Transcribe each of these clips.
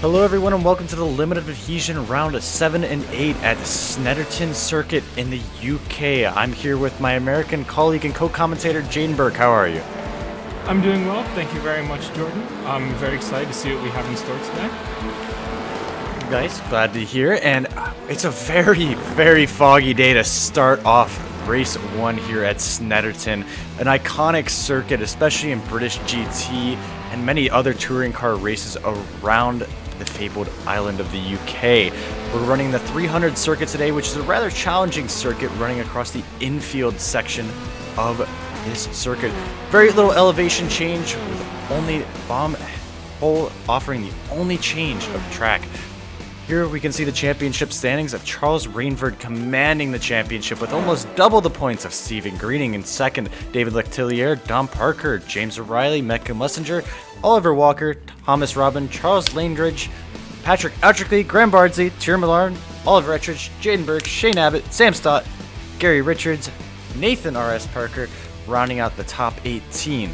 Hello everyone and welcome to the limited adhesion round 7 and 8 at Snetterton Circuit in the UK. I'm here with my American colleague and co-commentator Jaiden Burke. How are you? I'm doing well, thank you very much, Jordon. I'm very excited to see what we have in store today. Nice, glad to hear. And it's a very foggy day to start off race 1 here at Snetterton, an iconic circuit, especially in British GT and many other touring car races around the fabled island of the UK. We're running the 300 circuit today, which is a rather challenging circuit running across the infield section of this circuit. Very little elevation change, with only bomb hole offering the only change of track. Here we can see the championship standings of Charles Rainford commanding the championship with almost double the points of Stephen Greening in second, David Lectillier, Dom Parker, James O'Reilly, Mecca Messenger, Oliver Walker, Thomas Robin, Charles Landridge, Patrick Outrickley, Graham Bardsley, Tyr Millarn, Oliver Ettridge, Jaiden Burke, Shane Abbott, Sam Stott, Gary Richards, Nathan R.S. Parker, rounding out the top 18.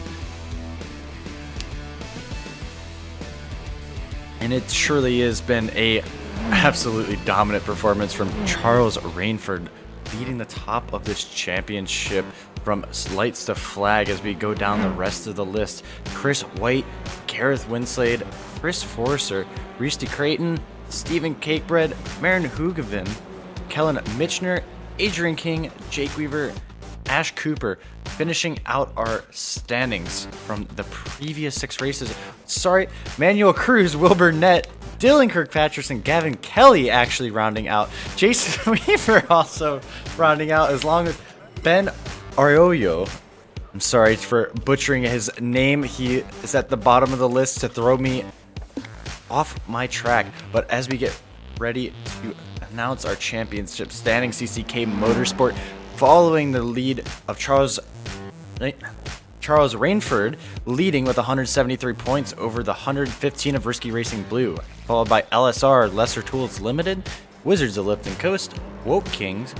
And it surely has been a absolutely dominant performance from Charles Rainford, leading the top of this championship from lights to flag as we go down the rest of the list. Chris White, Gareth Winslade, Chris Forcer, Reese Creighton, Stephen Cakebread, Marin Hugavin, Kellen Mitchner, Adrian King, Jake Weaver, Ash Cooper, finishing out our standings from the previous 6 races. Sorry, Manuel Cruz, Wilbur Nett, Dylan Kirkpatrick, Gavin Kelly actually rounding out. Jason Weaver also rounding out, as long as Ben Arroyo. I'm sorry for butchering his name. He is at the bottom of the list to throw me off my track. But as we get ready to announce our championship standing, CCK Motorsport, following the lead of Charles Rainford, leading with 173 points over the 115 of Risky Racing Blue, followed by LSR, Lesser Tools Limited, Wizards of Lipton Coast, Woke Kings,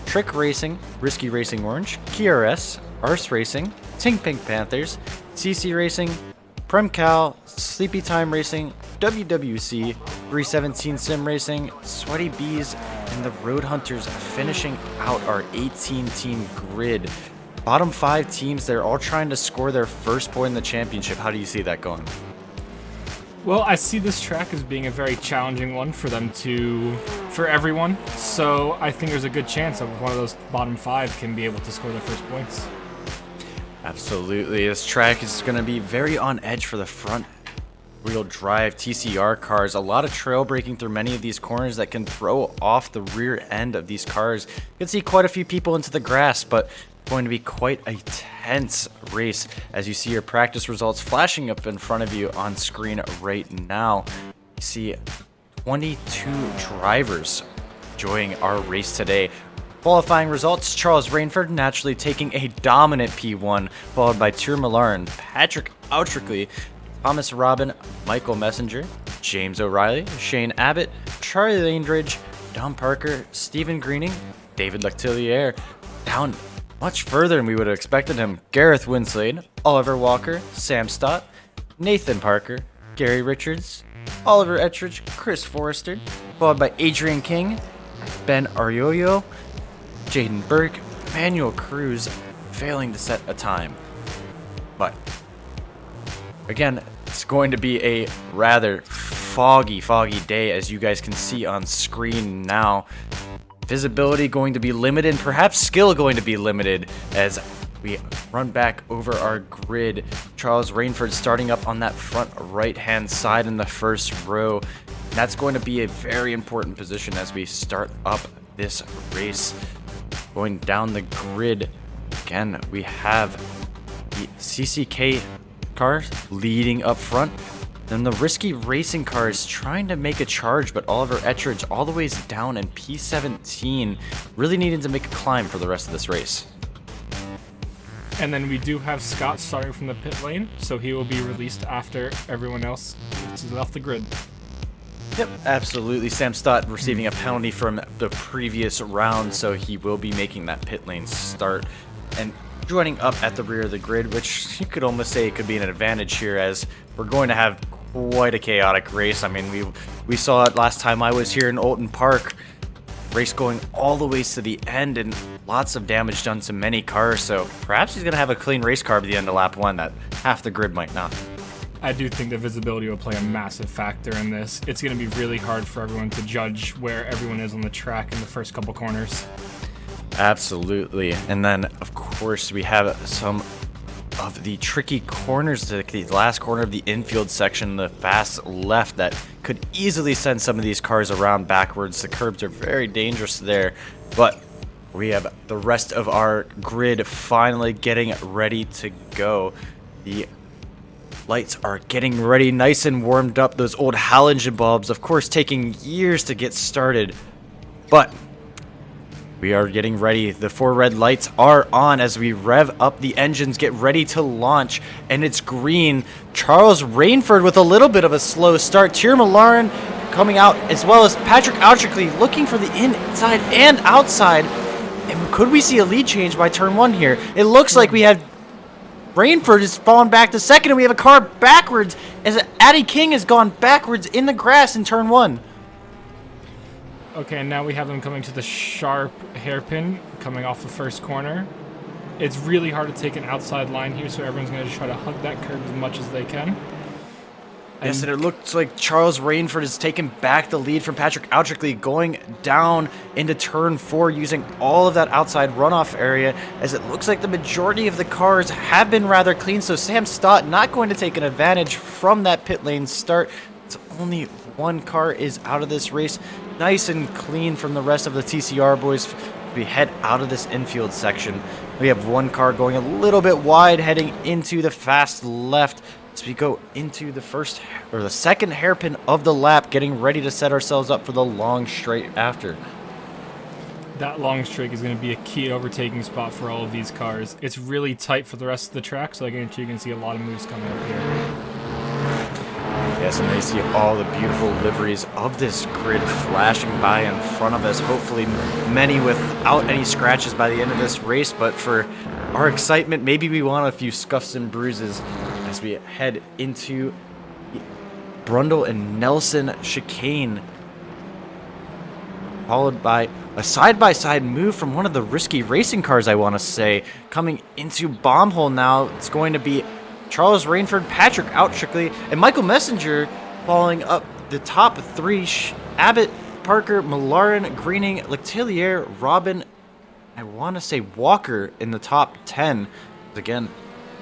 Trick Racing, Risky Racing Orange, KRS, Arse Racing, Tink Pink Panthers, CC Racing, Premcal, Sleepy Time Racing, WWC, 317 Sim Racing, Sweaty Bees, and the Road Hunters, finishing out our 18-team grid. Bottom 5 teams, they're all trying to score their first point in the championship. How do you see that going? Well, I see this track as being a very challenging one for everyone, so I think there's a good chance that one of those bottom 5 can be able to score their first points. Absolutely, this track is going to be very on edge for the front wheel drive TCR cars. A lot of trail braking through many of these corners that can throw off the rear end of these cars. You can see quite a few people into the grass, but going to be quite a tense race as you see your practice results flashing up in front of you on screen right now. You see 22 drivers enjoying our race today. Qualifying results: Charles Rainford naturally taking a dominant P1, followed by Tyr Millarn, Patrick Outrickley, Thomas Robin, Michael Messenger, James O'Reilly, Shane Abbott, Charlie Landridge, Dom Parker, Stephen Greening, David Lectillier. Down much further than we would have expected him: Gareth Winslade, Oliver Walker, Sam Stott, Nathan Parker, Gary Richards, Oliver Ettridge, Chris Forrester, followed by Adrian King, Ben Arroyo, Jaiden Burke, Manuel Cruz, failing to set a time. But again, it's going to be a rather foggy day, as you guys can see on screen now. Visibility going to be limited, perhaps skill going to be limited as we run back over our grid. Charles Rainford starting up on that front right-hand side in the first row. That's going to be a very important position as we start up this race. Going down the grid, again, we have the CCK cars leading up front. Then the Risky Racing cars trying to make a charge, but Oliver Ettridge all the ways down in P17, really needing to make a climb for the rest of this race. And then we do have Scott starting from the pit lane, so he will be released after everyone else is off the grid. Yep, absolutely. Sam Stott receiving a penalty from the previous round, so he will be making that pit lane start. And joining up at the rear of the grid, which you could almost say it could be an advantage here, as we're going to have quite a chaotic race. I mean, we saw it last time I was here in Alton Park. Race going all the way to the end and lots of damage done to many cars, so perhaps he's going to have a clean race car at the end of lap 1 that half the grid might not. I do think that visibility will play a massive factor in this. It's going to be really hard for everyone to judge where everyone is on the track in the first couple corners. Absolutely. And then, of course, we have some of the tricky corners, the last corner of the infield section, the fast left that could easily send some of these cars around backwards. The curbs are very dangerous there, but we have the rest of our grid finally getting ready to go. The lights are getting ready, nice and warmed up. Those old halogen bulbs, of course, taking years to get started, but we are getting ready. The 4 red lights are on as we rev up the engines, get ready to launch, and it's green. Charles Rainford with a little bit of a slow start. Thierry Millaren coming out, as well as Patrick Autrickley looking for the inside and outside. And could we see a lead change by turn 1 here? It looks like we have Rainford is fallen back to second, and we have a car backwards as Addy King has gone backwards in the grass in turn 1. Okay, and now we have them coming to the sharp hairpin, coming off the first corner. It's really hard to take an outside line here, so everyone's going to try to hug that curb as much as they can. Yes, and it looks like Charles Rainford has taken back the lead from Patrick Autrickley, going down into turn 4 using all of that outside runoff area, as it looks like the majority of the cars have been rather clean, so Sam Stott not going to take an advantage from that pit lane start. It's only one car is out of this race. Nice and clean from the rest of the TCR boys. We head out of this infield section. We have one car going a little bit wide, heading into the fast left as we go into the second hairpin of the lap, getting ready to set ourselves up for the long straight after. That long straight is going to be a key overtaking spot for all of these cars. It's really tight for the rest of the track, so I guarantee you can see a lot of moves coming up here. Yes, and they see all the beautiful liveries of this grid flashing by in front of us. Hopefully many without any scratches by the end of this race, but for our excitement, maybe we want a few scuffs and bruises as we head into the Brundle and Nelson chicane, followed by a side-by-side move from one of the risky racing cars, I want to say. Coming into bomb hole now, it's going to be Charles Rainford, Patrick Autrickley, and Michael Messenger following up the top 3. Abbott, Parker, Millaren, Greening, Lectillier, Robin, I want to say Walker in the top 10. Again,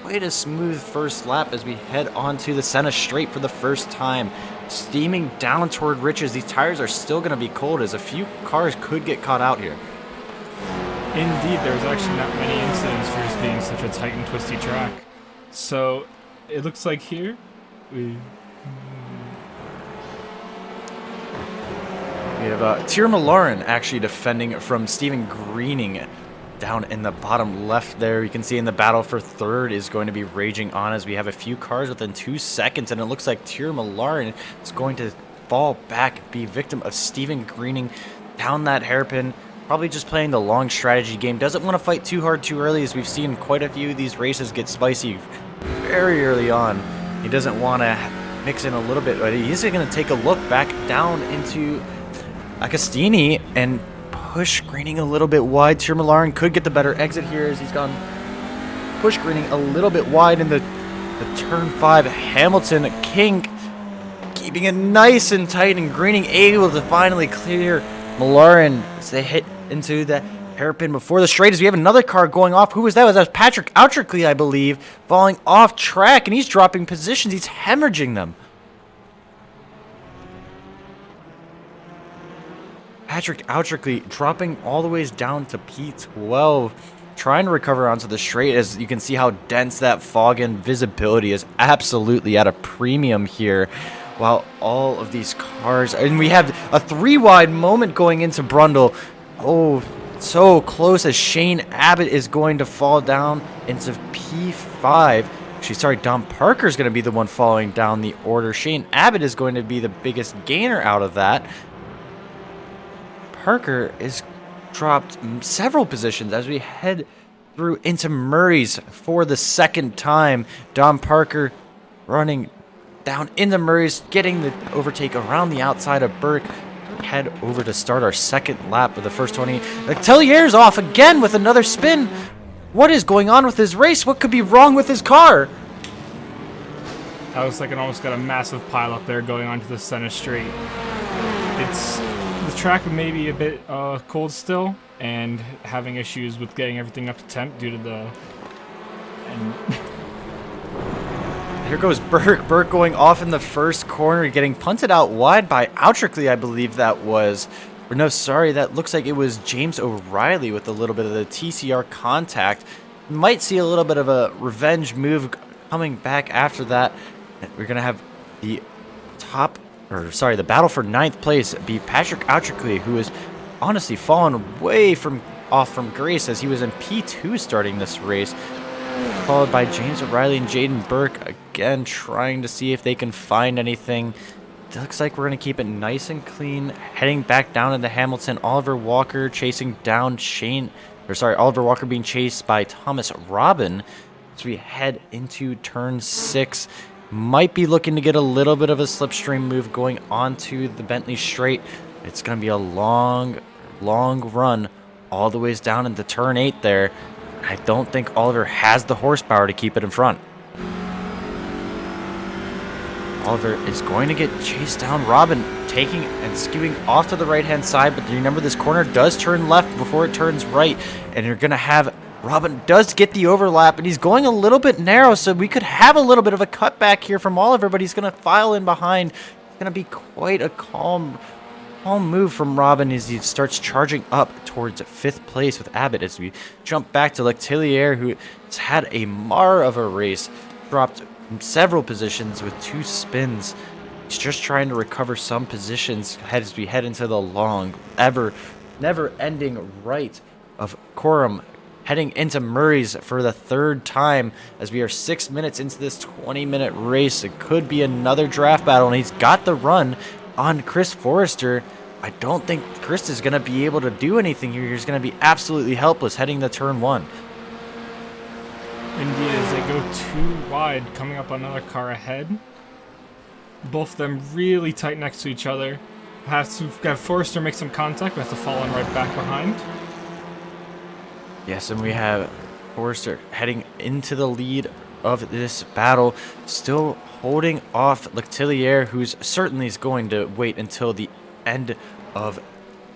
quite a smooth first lap as we head onto the Senna straight for the first time. Steaming down toward Riches. These tires are still going to be cold as a few cars could get caught out here. Indeed, there's actually not many incidents for this being such a tight and twisty track. So, it looks like here, we have Thierry Millaren actually defending from Stephen Greening down in the bottom left there. You can see in the battle for third is going to be raging on as we have a few cars within 2 seconds, and it looks like Thierry Millaren is going to fall back, be victim of Stephen Greening down that hairpin. Probably just playing the long strategy game. Doesn't want to fight too hard too early, as we've seen quite a few of these races get spicy very early on. He doesn't want to mix in a little bit, but he's going to take a look back down into Agostini and push Greening a little bit wide. Thierry Millaren could get the better exit here as he's gone push Greening a little bit wide in the turn 5. Hamilton, King keeping it nice and tight, and Greening able to finally clear Millaren as they hit into the hairpin before the straight. As we have another car going off. Who was that? Was that Patrick Autrickley, I believe, falling off track, and he's dropping positions. He's hemorrhaging them. Patrick Autrickley dropping all the ways down to P12, trying to recover onto the straight. As you can see how dense that fog and visibility is absolutely at a premium here, while all of these cars, and we have a 3-wide moment going into Brundle. Oh, so close as Shane Abbott is going to fall down into P5. Actually, sorry, Dom Parker is going to be the one falling down the order. Shane Abbott is going to be the biggest gainer out of that. Parker is dropped several positions as we head through into Murray's for the second time. Dom Parker running down into Murray's, getting the overtake around the outside of Burke. Head over to start our second lap of the first 20. Tellier's off again with another spin. What is going on with his race? What could be wrong with his car? That looks like it almost got a massive pile up there going onto the center straight. The track may be a bit cold still and having issues with getting everything up to temp due to the... Here goes Burke. Burke going off in the first corner, getting punted out wide by Outrickley, I believe that was. Or no, sorry, that looks like it was James O'Reilly with a little bit of the TCR contact. Might see a little bit of a revenge move coming back after that. We're going to have the battle for 9th place be Patrick Outrickley, who has honestly fallen way off from grace as he was in P2 starting this race. Followed by James O'Reilly and Jaiden Burke, again trying to see if they can find anything. It looks like we're going to keep it nice and clean. Heading back down into Hamilton, Oliver Walker chasing down Oliver Walker being chased by Thomas Robin. As we head into turn 6, might be looking to get a little bit of a slipstream move going onto the Bentley straight. It's going to be a long run all the ways down into turn 8 there. I don't think Oliver has the horsepower to keep it in front. Oliver is going to get chased down. Robin taking and skewing off to the right-hand side, but remember this corner does turn left before it turns right, and you're going to have Robin does get the overlap, and he's going a little bit narrow, so we could have a little bit of a cutback here from Oliver, but he's going to file in behind. It's going to be quite a calm move from Robin as he starts charging up towards 5th place with Abbott. As we jump back to Lectellier, who has had a mar of a race, dropped several positions with 2 spins. He's just trying to recover some positions as we head into the long, never-ending right of Coram, heading into Murray's for the 3rd time as we are 6 minutes into this 20-minute race. It could be another draft battle, and he's got the run on Chris Forrester. I don't think Chris is going to be able to do anything here. He's going to be absolutely helpless heading to turn 1. Indeed, as they go too wide, coming up on another car ahead. Both of them really tight next to each other. Have to have Forrester make some contact, but have to fall in right back behind. Yes, and we have Forrester heading into the lead of this battle, still holding off Lectellier, who's certainly is going to wait until the end of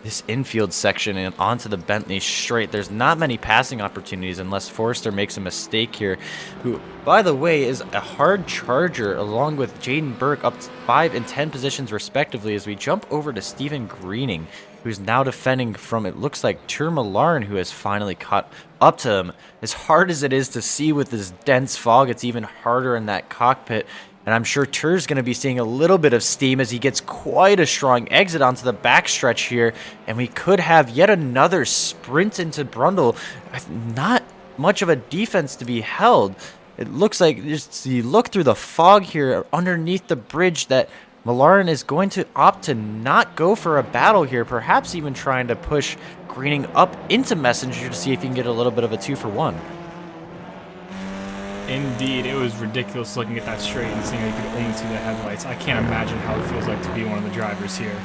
this infield section and onto the Bentley straight. There's not many passing opportunities unless Forrester makes a mistake here, who, by the way, is a hard charger along with Jaiden Burke up 5 and 10 positions respectively as we jump over to Stephen Greening, who's now defending from, it looks like, Turmalarn, who has finally caught up to him. As hard as it is to see with this dense fog, it's even harder in that cockpit. And I'm sure Tur's going to be seeing a little bit of steam as he gets quite a strong exit onto the backstretch here. And we could have yet another sprint into Brundle with not much of a defense to be held. It looks like, just you look through the fog here underneath the bridge, that Malarin is going to opt to not go for a battle here, perhaps even trying to push Greening up into Messenger to see if he can get a little bit of a 2-for-1. Indeed, it was ridiculous looking at that straight and seeing that you could only see the headlights. I can't imagine how it feels like to be one of the drivers here.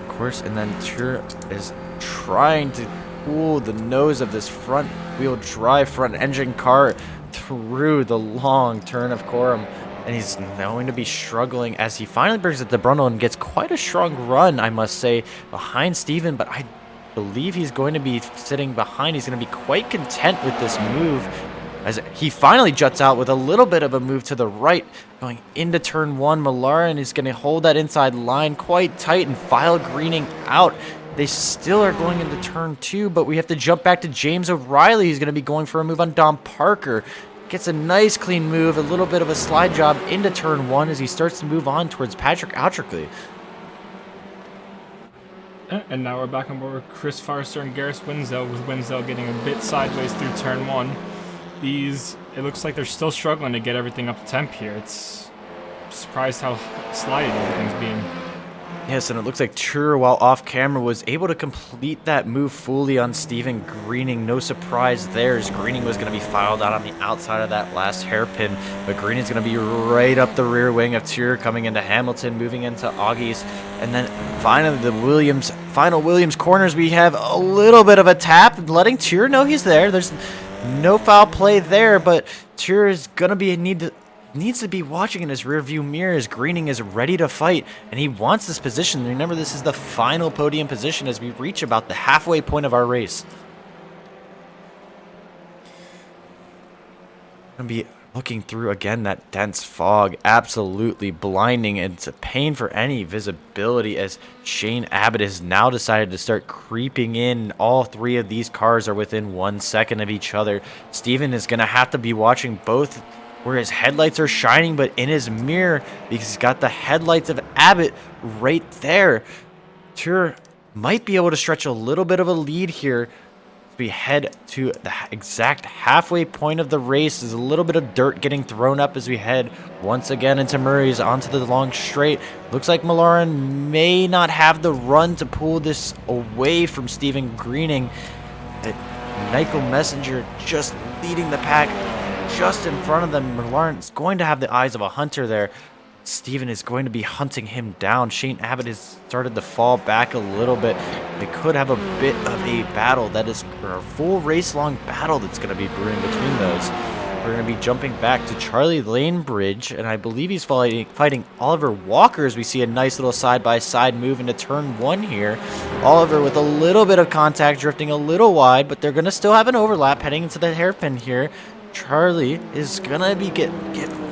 Of course, and then Tur is trying to pull the nose of this front-wheel drive, front-engine car through the long turn of Coram, and he's going to be struggling as he finally brings it to Brundle and gets quite a strong run, I must say, behind Steven, but I believe he's going to be sitting behind. He's going to be quite content with this move, as he finally juts out with a little bit of a move to the right, going into turn 1. Malarin is going to hold that inside line quite tight and file Greening out. They still are going into turn 2, but we have to jump back to James O'Reilly. He's going to be going for a move on Dom Parker. Gets a nice clean move, a little bit of a slide job into turn 1 as he starts to move on towards Patrick Outrickley. And now we're back on board with Chris Forrester and Gareth Winslow, with Winslow getting a bit sideways through turn 1. It looks like they're still struggling to get everything up to temp here. It's surprised how slidey everything's being. Yes, and it looks like Tur, while off camera, was able to complete that move fully on Steven Greening. No surprise there, as Greening was going to be filed out on the outside of that last hairpin, but Greening's going to be right up the rear wing of Tur, coming into Hamilton, moving into Augie's, and then finally the final Williams corners. We have a little bit of a tap, letting Tur know he's there. There's no foul play there, but Tur is going to be needs to be watching in his rear view mirror as Greening is ready to fight, and he wants this position. Remember, this is the final podium position as we reach about the halfway point of our race. Gonna be looking through again that dense fog, absolutely blinding, and it's a pain for any visibility as Shane Abbott has now decided to start creeping in. All three of these cars are within 1 second of each other. Steven is gonna have to be watching both where his headlights are shining, but in his mirror, because he's got the headlights of Abbott right there. Tur might be able to stretch a little bit of a lead here as we head to the exact halfway point of the race. There's a little bit of dirt getting thrown up as we head once again into Murray's onto the long straight. Looks like McLaren may not have the run to pull this away from Steven Greening. But Michael Messenger just leading the pack just in front of them. McLaren's going to have the eyes of a hunter there. Steven is going to be hunting him down. Shane Abbott has started to fall back a little bit. They could have a bit of a battle that is a full race-long battle that's going to be brewing between those. We're going to be jumping back to Charlie Lanebridge, and I believe he's fighting Oliver Walker as we see a nice little side-by-side move into turn 1 here. Oliver with a little bit of contact, drifting a little wide, but they're going to still have an overlap heading into the hairpin here. Charlie is gonna be get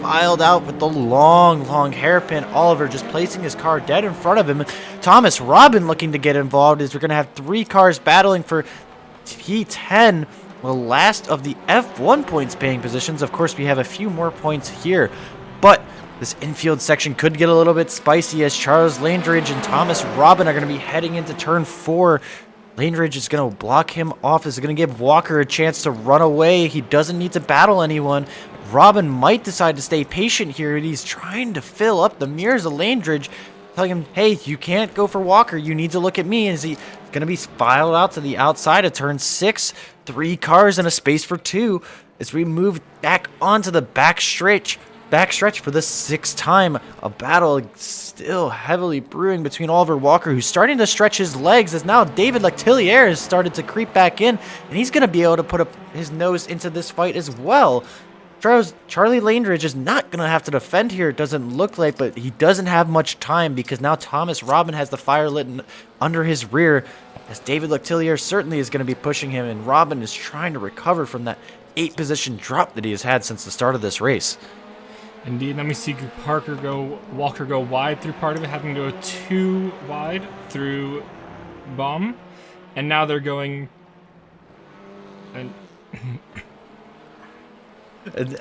filed out with the long hairpin. Oliver just placing his car dead in front of him. Thomas Robin looking to get involved as we're gonna have 3 cars battling for T10, the last of the F1 points paying positions. Of course, we have a few more points here, but this infield section could get a little bit spicy as Charles Landridge and Thomas Robin are gonna be heading into turn 4. Landridge is going to block him off. Is going to give Walker a chance to run away. He doesn't need to battle anyone. Robin might decide to stay patient here, and he's trying to fill up the mirrors of Landridge, telling him, hey, you can't go for Walker. You need to look at me. Is he going to be filed out to the outside of turn 6? 3 cars and a space for 2 as we move back onto the backstretch for the 6th time. A battle still heavily brewing between Oliver Walker, who's starting to stretch his legs, as now David Lectillier has started to creep back in, and he's going to be able to put up his nose into this fight as well. Charlie Landridge is not going to have to defend here, it doesn't look like, but he doesn't have much time because now Thomas Robin has the fire lit under his rear, as David Lectillier certainly is going to be pushing him, and Robin is trying to recover from that 8 position drop that he has had since the start of this race. Indeed, let me see Walker go wide through part of it, having to go 2 wide through Baum, and now they're going. And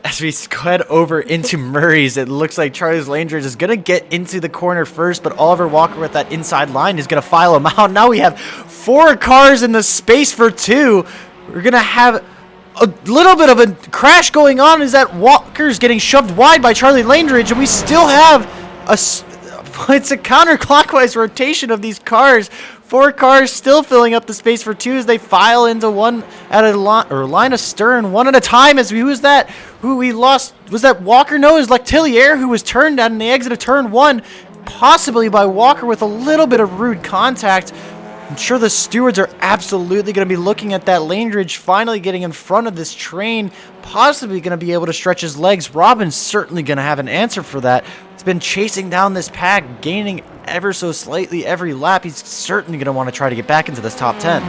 as we head over into Murray's, it looks like Charles Landridge is going to get into the corner first, but Oliver Walker with that inside line is going to file him out. Now we have 4 cars in the space for 2. We're going to have a little bit of a crash going on as that Walker's getting shoved wide by Charlie Landridge, and we still have it's a counterclockwise rotation of these cars. 4 cars still filling up the space for 2 as they file into one at a line astern, one at a time. As who we lost? Was that Walker? No, it was Lectillier who was turned down in the exit of turn 1, possibly by Walker with a little bit of rude contact. I'm sure the stewards are absolutely going to be looking at that. Landridge finally getting in front of this train, possibly going to be able to stretch his legs. Robin's certainly going to have an answer for that. He's been chasing down this pack, gaining ever so slightly every lap. He's certainly going to want to try to get back into this top 10.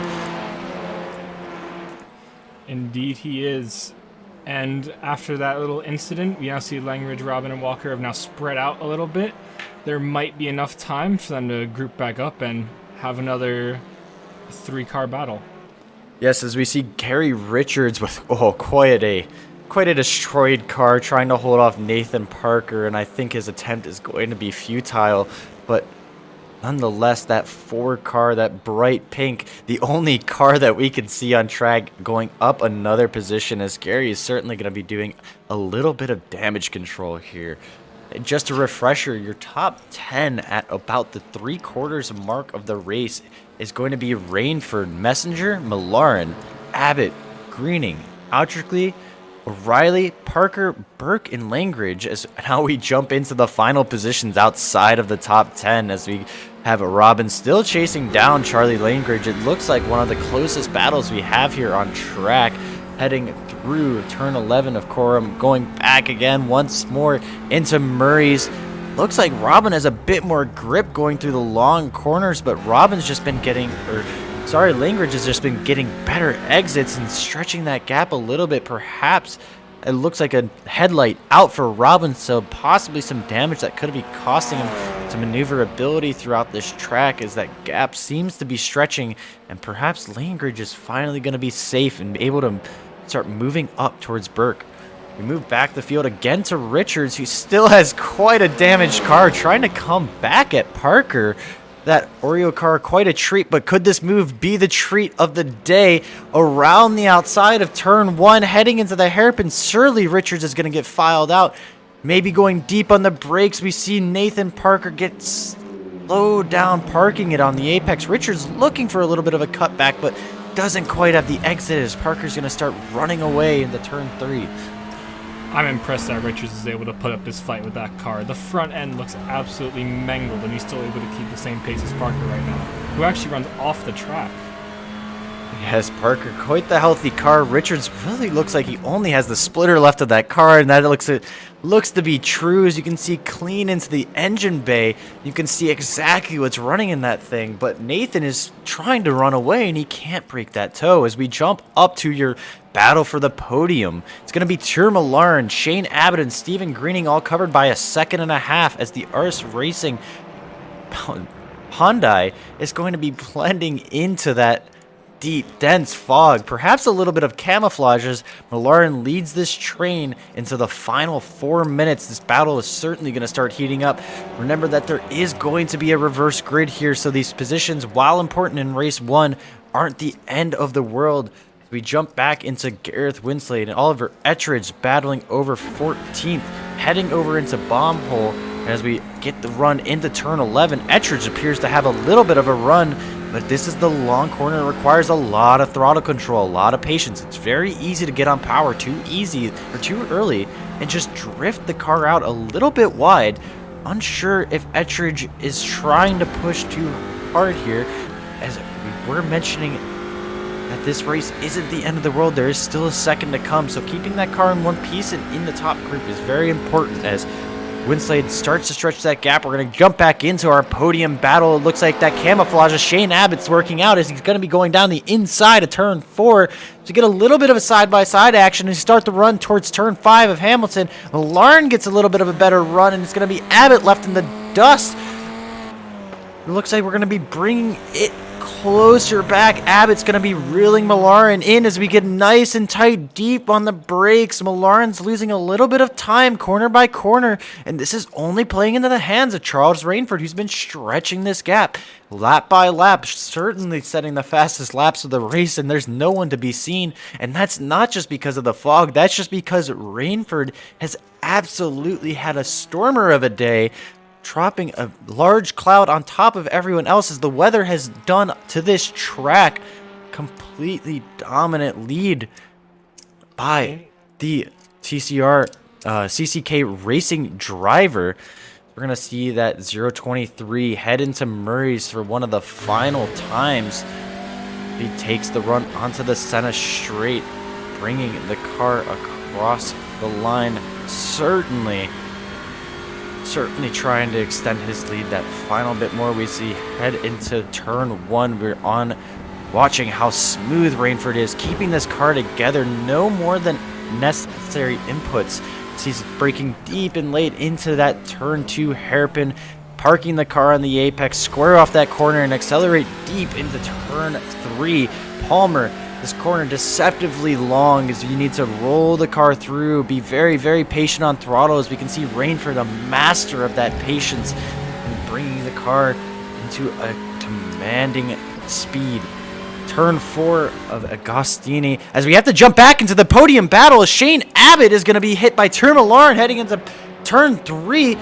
Indeed he is. And after that little incident, we now see Langridge, Robin, and Walker have now spread out a little bit. There might be enough time for them to group back up and have another 3-car battle. Yes, as we see Gary Richards with quite a destroyed car trying to hold off Nathan Parker, and I think his attempt is going to be futile, but nonetheless, that 4 car, that bright pink, the only car that we can see on track going up another position, as Gary is certainly going to be doing a little bit of damage control here. Just a refresher, your top 10 at about the 3/4 mark of the race is going to be Rainford, Messenger, Milaren, Abbott, Greening, Outrickley, O'Reilly, Parker, Burke, and Langridge. As now we jump into the final positions outside of the top 10 as we have Robin still chasing down Charlie Langridge. It looks like one of the closest battles we have here on track, heading through turn 11 of Corum, going back again once more into Murray's. Looks like Robin has a bit more grip going through the long corners, but Robin's just been getting, Langridge has just been getting better exits and stretching that gap a little bit. Perhaps it looks like a headlight out for Robin, so possibly some damage that could be costing him some maneuverability throughout this track, as that gap seems to be stretching, and perhaps Langridge is finally going to be safe and able to start moving up towards Burke. We move back the field again to Richards, who still has quite a damaged car, trying to come back at Parker. That Oreo car, quite a treat, but could this move be the treat of the day? Around the outside of turn 1, heading into the hairpin, surely Richards is going to get filed out. Maybe going deep on the brakes, we see Nathan Parker get slowed down, parking it on the apex. Richards looking for a little bit of a cutback, but doesn't quite have the exit as Parker's going to start running away into turn 3. I'm impressed that Richards is able to put up this fight with that car. The front end looks absolutely mangled, and he's still able to keep the same pace as Parker right now, who actually runs off the track. Yes, Parker, quite the healthy car. Richards really looks like he only has the splitter left of that car, and that looks to be true. As you can see clean into the engine bay, you can see exactly what's running in that thing, but Nathan is trying to run away, and he can't break that toe. As we jump up to your battle for the podium, it's going to be Milaren, Shane Abbott, and Stephen Greening, all covered by a 1.5 as the iRacing Hyundai is going to be blending into that deep, dense fog. Perhaps a little bit of camouflage as Milaren leads this train into the final 4 minutes. This battle is certainly going to start heating up. Remember that there is going to be a reverse grid here, so these positions, while important in race 1, aren't the end of the world. We jump back into Gareth Winslade and Oliver Ettridge battling over 14th, heading over into Bomb Hole. As we get the run into turn 11, Ettridge appears to have a little bit of a run, but this is the long corner that requires a lot of throttle control, a lot of patience. It's very easy to get on power too early and just drift the car out a little bit wide. Unsure if Ettridge is trying to push too hard here, as we were mentioning that this race isn't the end of the world. There is still a second to come, so keeping that car in one piece and in the top group is very important. As Winslade starts to stretch that gap, we're going to jump back into our podium battle. It looks like that camouflage of Shane Abbott's working out, as he's going to be going down the inside of turn 4 to get a little bit of a side-by-side action and start the run towards turn 5 of Hamilton. Milaren gets a little bit of a better run, and it's going to be Abbott left in the dust. It looks like we're going to be bringing it closer back. Abbott's going to be reeling Milaren in as we get nice and tight deep on the brakes. Milaren's losing a little bit of time corner by corner, and this is only playing into the hands of Charles Rainford, who's been stretching this gap lap by lap, certainly setting the fastest laps of the race, and there's no one to be seen. And that's not just because of the fog, that's just because Rainford has absolutely had a stormer of a day, dropping a large cloud on top of everyone else as the weather has done to this track. Completely dominant lead by the TCR CCK Racing driver. We're going to see that 023 head into Murray's for one of the final times. He takes the run onto the center straight, bringing the car across the line. Certainly trying to extend his lead that final bit more. We see head into turn 1. We're on watching how smooth Rainford is, keeping this car together. No more than necessary inputs. He's braking deep and late into that turn 2 hairpin, parking the car on the apex, square off that corner, and accelerate deep into turn 3. Palmer, this corner deceptively long as you need to roll the car through. Be very, very patient on throttle, as we can see Rainford, a master of that patience, and bringing the car into a commanding speed. Turn 4 of Agostini, as we have to jump back into the podium battle, as Shane Abbott is going to be hit by Milaren heading into Turn 3,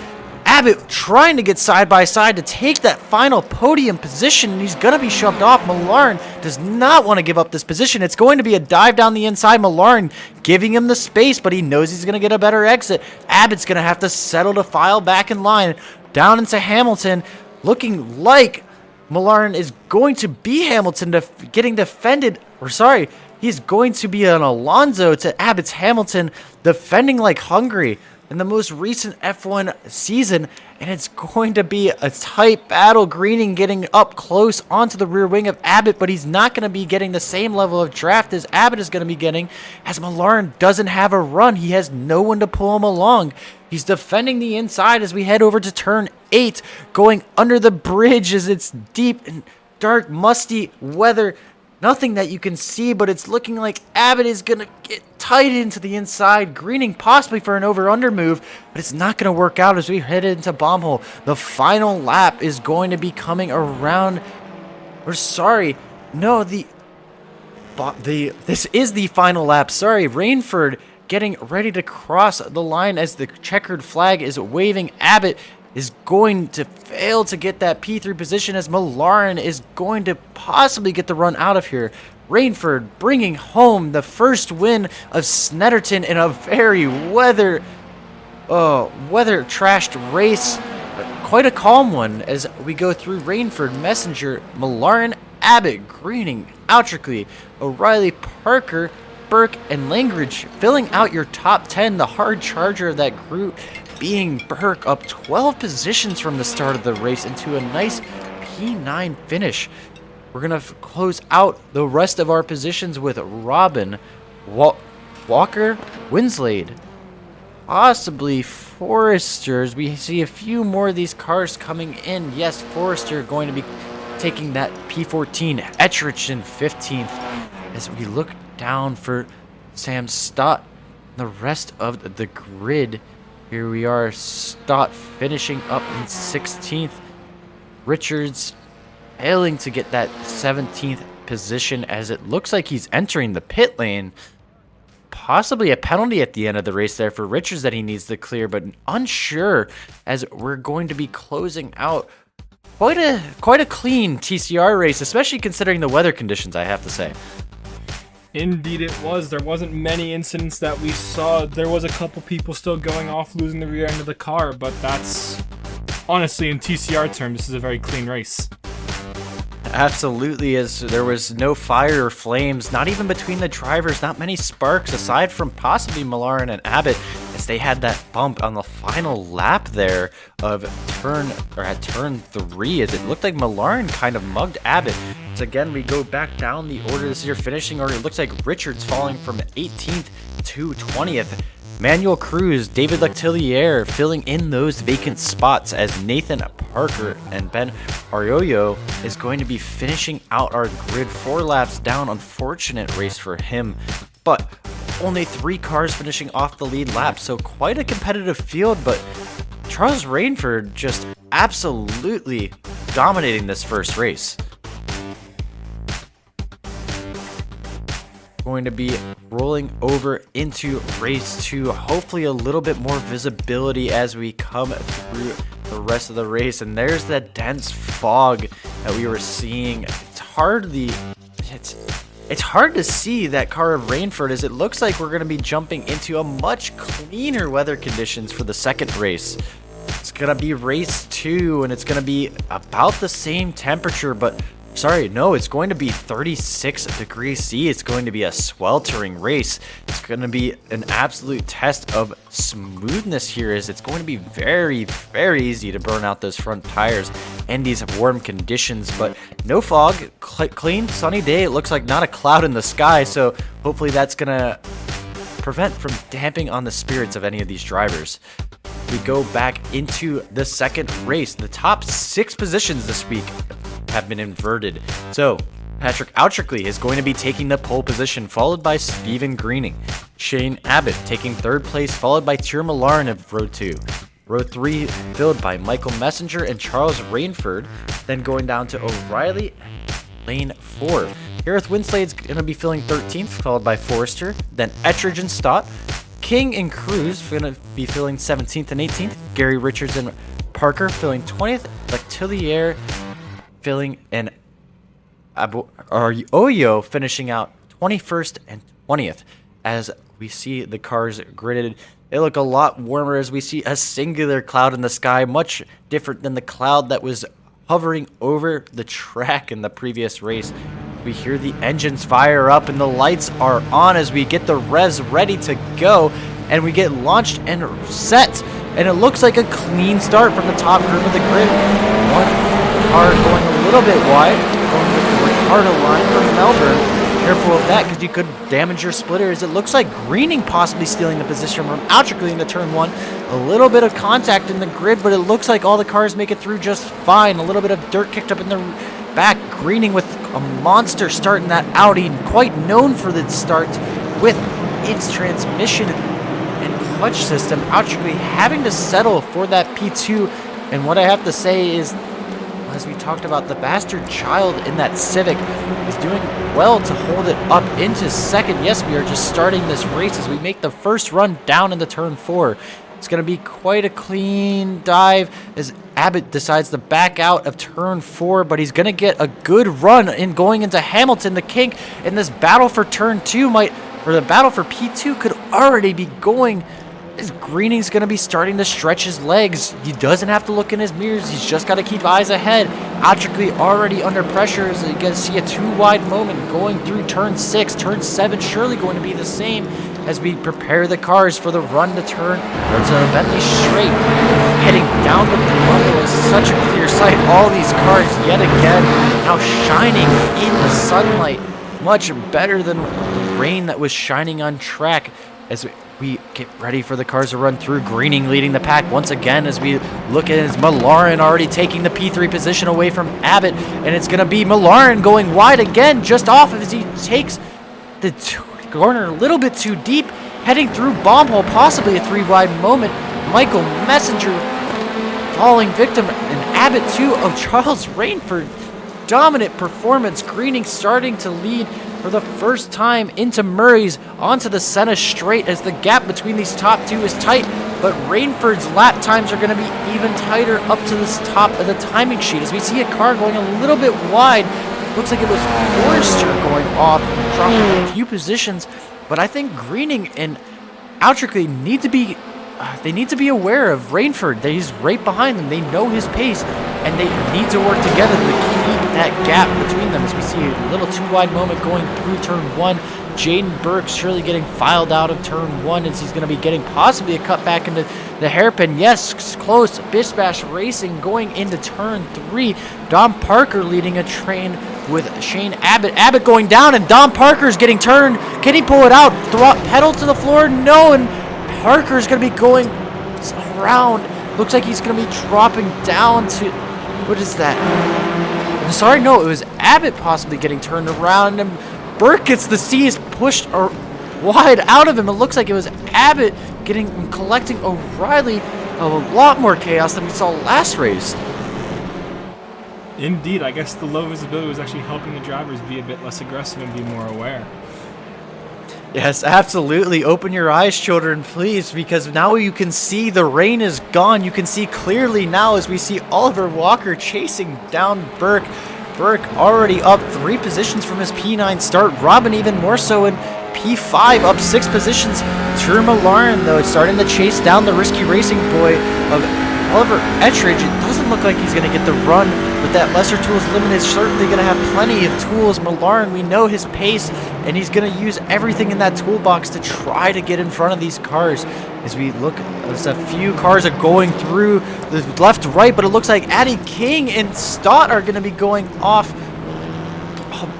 Abbott trying to get side by side to take that final podium position, and he's going to be shoved off. Millarn does not want to give up this position. It's going to be a dive down the inside. Millarn giving him the space, but he knows he's going to get a better exit. Abbott's going to have to settle to file back in line down into Hamilton, looking like Millarn is going to be Hamilton getting defended, he's going to be an Alonso to Abbott's Hamilton, defending like hungry in the most recent F1 season, and it's going to be a tight battle. Greening getting up close onto the rear wing of Abbott, but he's not going to be getting the same level of draft as Abbott is going to be getting, as Millarn doesn't have a run. He has no one to pull him along. He's defending the inside as we head over to turn 8, going under the bridge as it's deep and dark, musty weather. Nothing that you can see, but it's looking like Abbott is going to get tight into the inside. Greening possibly for an over-under move, but it's not going to work out as we head into bomb hole. The final lap is going to be coming around. This is the final lap. Rainford getting ready to cross the line as the checkered flag is waving. Abbott is going to fail to get that P3 position as Millarn is going to possibly get the run out of here. Rainford bringing home the first win of Snetterton in a very weather-trashed race. Quite a calm one as we go through Rainford, Messenger, Millarn, Abbott, Greening, Autrickley, O'Reilly, Parker, Burke, and Langridge filling out your top 10. The hard charger of that group being Burke, up 12 positions from the start of the race into a nice P9 finish. We're going to close out the rest of our positions with Robin, Walker, Winslade, possibly Forresters. We see a few more of these cars coming in. Yes, Forrester going to be taking that P14. Ettrich in 15th as we look down for Sam Stott. The rest of the grid, here we are, Stott finishing up in 16th. Richards failing to get that 17th position as it looks like he's entering the pit lane. Possibly a penalty at the end of the race there for Richards that he needs to clear, but unsure as we're going to be closing out quite a clean TCR race, especially considering the weather conditions, I have to say. Indeed it was. There wasn't many incidents that we saw. There was a couple people still going off, losing the rear end of the car, but that's honestly, in TCR terms, this is a very clean race. Absolutely, as there was no fire or flames, not even between the drivers, not many sparks aside from possibly Millarn and Abbott, as they had that bump on the final lap there of turn 3, as it looked like Millarn kind of mugged Abbott. So again, we go back down the order. This is your finishing order. It looks like Richards falling from 18th to 20th. Manuel Cruz, David Lectillier filling in those vacant spots as Nathan Parker and Ben Arroyo is going to be finishing out our grid 4 laps down. Unfortunate race for him, but only 3 cars finishing off the lead lap, so quite a competitive field, but Charles Rainford just absolutely dominating this first race. Going to be rolling over into race 2, hopefully a little bit more visibility as we come through the rest of the race. And there's that dense fog that we were seeing. It's hard to see that car of Rainford, as it looks like we're going to be jumping into a much cleaner weather conditions for the second race. It's going to be race 2, and it's going to be about the same temperature, but it's going to be 36 degrees C. It's going to be a sweltering race. It's going to be an absolute test of smoothness here, as it's going to be very, very easy to burn out those front tires in these warm conditions. But no fog, clean, sunny day. It looks like not a cloud in the sky, so hopefully that's going to prevent from damping on the spirits of any of these drivers. We go back into the second race. The top 6 positions this week have been inverted. So Patrick Autrickley is going to be taking the pole position, followed by Stephen Greening. Shane Abbott taking 3rd place, followed by Tyr Millarn of row 2. Row 3 filled by Michael Messenger and Charles Rainford, then going down to O'Reilly, lane 4. Gareth Winslade's going to be filling 13th, followed by Forrester, then Ettridge and Stott, King and Cruz going to be filling 17th and 18th. Gary Richards and Parker filling 20th. Lectilier filling and Oyo finishing out 21st and 20th. As we see the cars gridded, they look a lot warmer as we see a singular cloud in the sky, much different than the cloud that was hovering over the track in the previous race. We hear the engines fire up and the lights are on as we get the res ready to go, and we get launched and set, and it looks like a clean start from the top group of the grid. One car going a little bit wide, going with the Ricardo line from Melbourne. Careful of that because you could damage your splitters. It looks like Greening possibly stealing the position from Altrically into turn 1. A little bit of contact in the grid, but it looks like all the cars make it through just fine. A little bit of dirt kicked up in the back. Greening with a monster start in that Audi, quite known for the start with its transmission and clutch system. Altrically having to settle for that P2. And what I have to say is, as we talked about, the bastard child in that Civic is doing well to hold it up into second. Yes, we are just starting this race as we make the first run down into turn 4. It's going to be quite a clean dive as Abbott decides to back out of turn 4, but he's going to get a good run in going into Hamilton. The kink in this battle for turn 2 the battle for P2 could already be going, as Greening's going to be starting to stretch his legs. He doesn't have to look in his mirrors. He's just got to keep eyes ahead. Altrically already under pressure as you can see a 2-wide moment going through turn 6. Turn 7 surely going to be the same as we prepare the cars for the run to turn or to Bentley straight. Heading down the bundle is such a clear sight. All these cars yet again now shining in the sunlight. Much better than the rain that was shining on track as we get ready for the cars to run through. Greening leading the pack once again as we look at his McLaren already taking the P3 position away from Abbott, and it's going to be McLaren going wide again just off as he takes the corner a little bit too deep, heading through bomb hole, possibly a 3-wide moment. Michael Messenger falling victim, and Abbott too of Charles Rainford. Dominant performance. Greening starting to lead for the first time into Murray's onto the Senna straight as the gap between these top two is tight, but Rainford's lap times are going to be even tighter up to this top of the timing sheet as we see a car going a little bit wide. Looks like it was Forrester going off, dropping a few positions, but I think Greening and Altrically need to be aware of Rainford. He's right behind them. They know his pace, and they need to work together to keep that gap between them as we see a little 2-wide moment going through turn 1. Jaiden Burke surely getting filed out of turn 1 as he's going to be getting possibly a cut back into the hairpin. Yes, close. Bish Bash Racing going into turn 3. Dom Parker leading a train with Shane Abbott. Abbott going down, and Dom Parker's getting turned. Can he pull it out? Pedal to the floor? No, and Parker's going to be going around. Looks like he's going to be dropping down to... What is that? I'm sorry, no, it was Abbott possibly getting turned around, and Burke gets the C's pushed wide out of him. It looks like it was Abbott collecting O'Reilly. A lot more chaos than we saw last race. Indeed, I guess the low visibility was actually helping the drivers be a bit less aggressive and be more aware. Yes, absolutely. Open your eyes, children, please, because now you can see the rain is gone. You can see clearly now as we see Oliver Walker chasing down Burke. Burke already up 3 positions from his P9 start. Robin even more so in P5, up 6 positions. Turmalaren, though, starting to chase down the risky racing boy of Oliver Ettridge. It doesn't look like he's going to get the run, but that Lesser Tools Limited is certainly going to have plenty of tools. Malaren, we know his pace, and he's going to use everything in that toolbox to try to get in front of these cars. As we look, as a few cars are going through the left, right, but it looks like Addy King and Stott are going to be going off.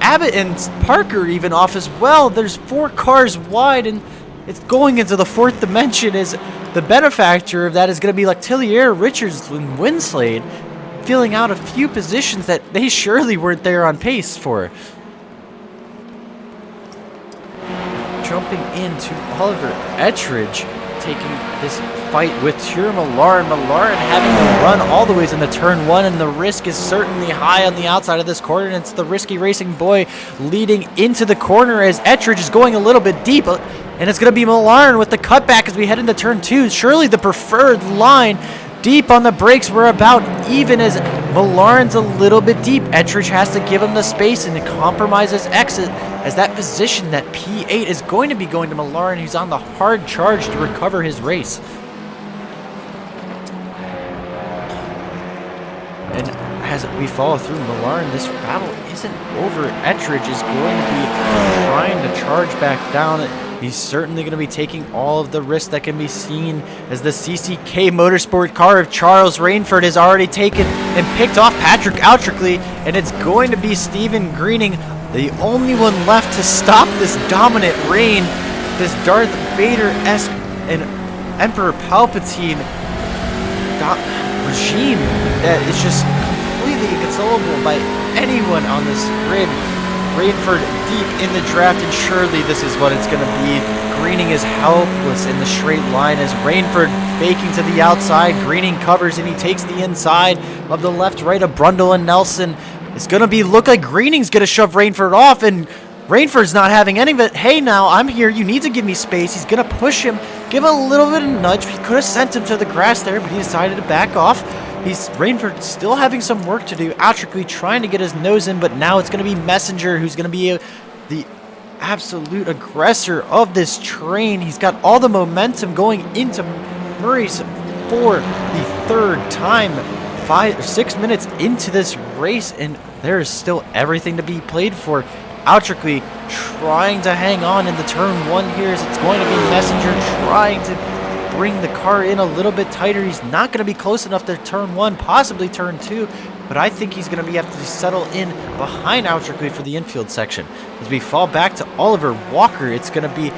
Abbott and Parker even off as well. There's 4 cars wide, and it's going into the 4th dimension as the benefactor of that is going to be Lectilier, Richards, and Winslade, filling out a few positions that they surely weren't there on pace for. Jumping into Oliver Ettridge, taking this fight with Turmalaren. Malaren having to run all the ways into turn 1, and the risk is certainly high on the outside of this corner, and it's the risky racing boy leading into the corner as Ettridge is going a little bit deep. and it's going to be Millarn with the cutback as we head into turn 2. Surely the preferred line. Deep on the brakes, we're about even as Millarn's a little bit deep. Ettridge has to give him the space and compromise his exit as that position, that P8 is going to be going to Millarn, who's on the hard charge to recover his race. And as we follow through Millarn, this battle isn't over. Ettridge is going to be trying to charge back down. He's certainly going to be taking all of the risks that can be seen as the CCK Motorsport car of Charles Rainford has already taken and picked off Patrick Autrickley, and it's going to be Stephen Greening, the only one left to stop this dominant reign, this Darth Vader-esque and Emperor Palpatine regime that is just completely inconsolable by anyone on this grid. Rainford deep in the draft, and surely this is what it's going to be. Greening is helpless in the straight line as Rainford faking to the outside. Greening covers and he takes the inside of the left-right of Brundle and Nelson. It's going to be look like Greening's going to shove Rainford off, and Rainford's not having any of it. Hey, now I'm here. You need to give me space. He's going to push him, give a little bit of nudge. He could have sent him to the grass there, but he decided to back off. Rainford still having some work to do. Autrickley trying to get his nose in, but now it's going to be Messenger who's going to be the absolute aggressor of this train. He's got all the momentum going into Murray's for the third time. 5 or 6 minutes into this race, and there is still everything to be played for. Autrickley trying to hang on into turn 1 here as it's going to be Messenger trying to bring the car in a little bit tighter. He's not going to be close enough to turn 1, possibly turn 2, but I think he's going to have to settle in behind Autrickley for the infield section. As we fall back to Oliver Walker, it's going to be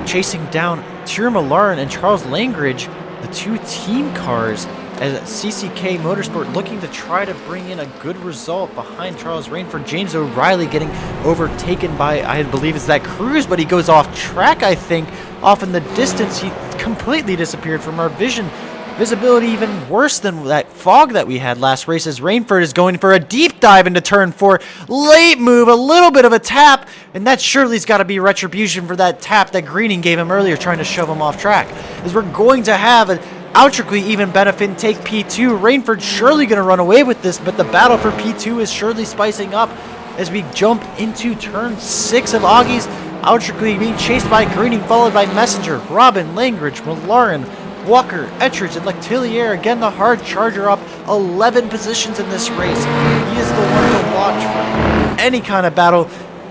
chasing down Thierry Millarn and Charles Langridge, the 2 team cars, as CCK Motorsport looking to try to bring in a good result behind Charles Rainford. James O'Reilly getting overtaken by, I believe it's that Cruz, but he goes off track, I think. Off in the distance, he completely disappeared from our vision. Visibility even worse than that fog that we had last race as Rainford is going for a deep dive into turn 4. Late move, a little bit of a tap, and that surely's got to be retribution for that tap that Greening gave him earlier trying to shove him off track. As we're going to have Autrickley even benefit and take P2. Rainford surely going to run away with this, but the battle for P2 is surely spicing up as we jump into turn 6 of Augie's. Autrickley being chased by Greening, followed by Messenger, Robin, Langridge, Millarn, Walker, Ettridge, and Lectillier. Again, the hard charger up 11 positions in this race. He is the one to watch for any kind of battle.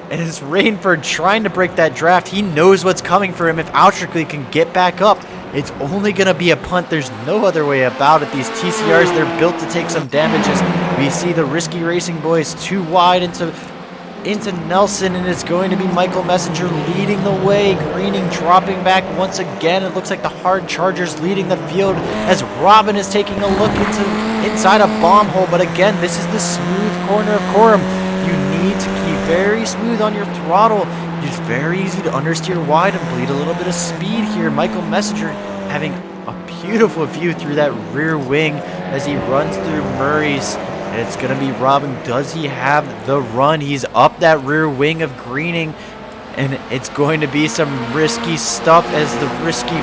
And it's Rainford trying to break that draft. He knows what's coming for him. If Autrickley can get back up, it's only going to be a punt. There's no other way about it. These TCRs, they're built to take some damages. We see the Risky Racing boys too wide into Nelson, and it's going to be Michael Messenger leading the way. Greening dropping back once again. It looks like the hard chargers leading the field as Robin is taking a look inside a bomb hole. But again, this is the smooth corner of Coram. You need to keep very smooth on your throttle. It's very easy to understeer wide and bleed a little bit of speed here. Michael Messenger having a beautiful view through that rear wing as he runs through Murray's. And it's going to be Robin. Does he have the run? He's up that rear wing of Greening. And it's going to be some risky stuff as the Risky